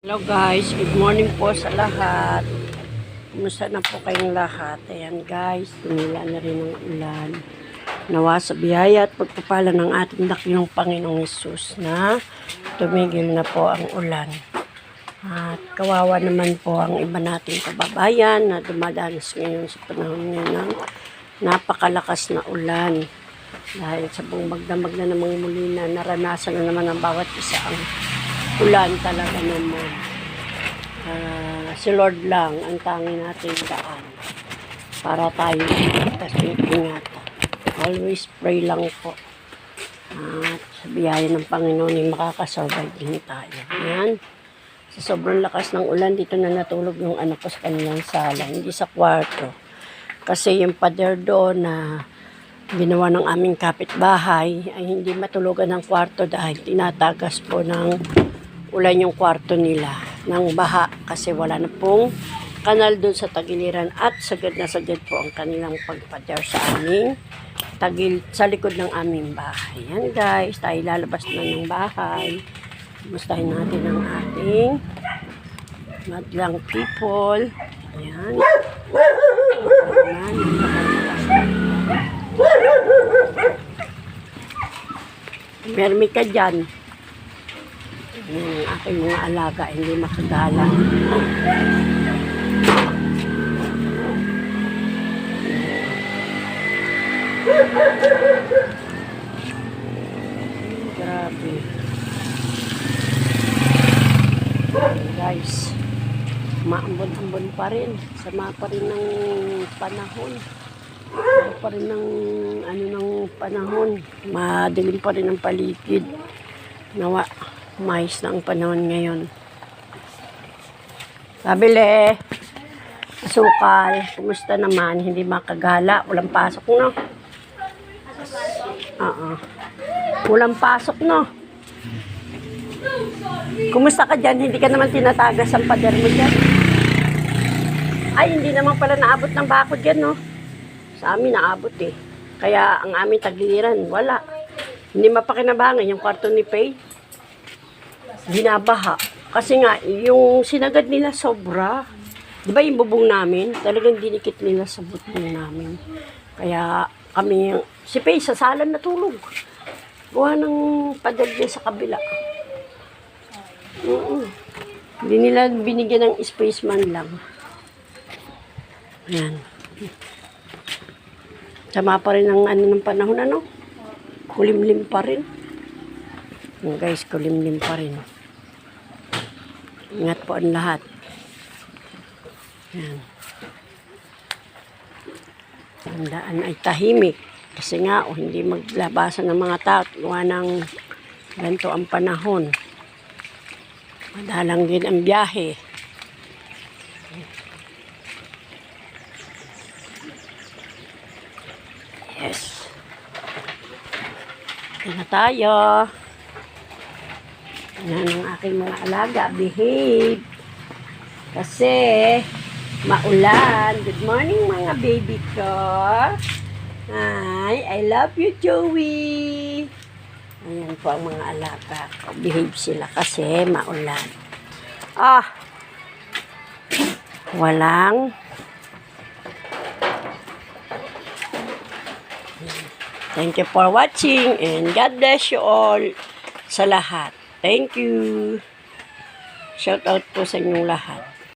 Hello guys, good morning po sa lahat. Kumusta na po kayong lahat? Ayan guys, tumila na rin ang ulan. Nawa sa biyaya at pagpapala ng ating dakilang Panginoong Hesus na tumigil na po ang ulan. At kawawa naman po ang iba nating kababayan na dumadanas ngayon sa panahon ngayon ng napakalakas na ulan. Dahil sa buong magdamag na namang muli na naranasan na naman ang bawat isa ang ulan talaga naman. Si Lord lang ang tanging natin daan para tayo ingatan. Always pray lang po. At sa biyaya ng Panginoon ay makakasurvive din tayo. Yan. Sa sobrang lakas ng ulan, dito na natulog yung anak ko sa kanilang sala, hindi sa kwarto. Kasi yung pader doon na ginawa ng aming kapitbahay ay hindi matulugan ng kwarto dahil tinatagas po ng ulan yung kwarto nila ng baha kasi wala na pong kanal doon sa tagiliran at sagad na sagad po ang kanilang pagpader sa aming sa likod ng aming bahay. Yan guys, tayo lalabas na ng bahay. Gustahin natin ang ating madlang people. Yan. Mermi ka dyan. Yung aking mga alaga hindi makagala. Grabe. Guys, maambon-ambon pa rin. Sama pa rin ng panahon. Sama pa rin ng ng panahon. Madilim pa rin ang paligid. Nawa. Mais na ang panahon ngayon. Pabili. Asukal. Kumusta naman? Hindi makagala. Walang pasok, no? Walang pasok, no? Kumusta ka dyan? Hindi ka naman tinatagas ang pader mo dyan. Ay, hindi naman pala naabot ng bakod dyan, no? Sa amin naabot eh. Kaya ang aming tagliran, wala. Hindi mapakinabangan yung kwarto ni Faye. Binabaha. Kasi nga, yung sinagad nila sobra. Di ba yung bubong namin? Talagang dinikit nila sa bubong namin. Kaya kami, si Faye sa salan natulog. Gawa ng pader niya sa kabila. Hindi nila binigyan ng space man lang. Ayan. Sama pa rin ang ng panahon, ano? Kulimlim pa rin. Guys, kulimlim pa rin. Ingat po ang lahat. Yan. Tandaan ay tahimik. Kasi nga, hindi maglabasan ng mga tao. Gawa ng ganito ang panahon. Madalang din ang biyahe. Yes. Ito na tayo. Yan ang aking mga alaga. Behave. Kasi maulan. Good morning mga baby ko. Hi. I love you, Joey. Ayan po ang mga alaga ko. Behave sila kasi maulan. Walang. Thank you for watching and God bless you all sa lahat. Thank you. Shout out po sa inyong lahat.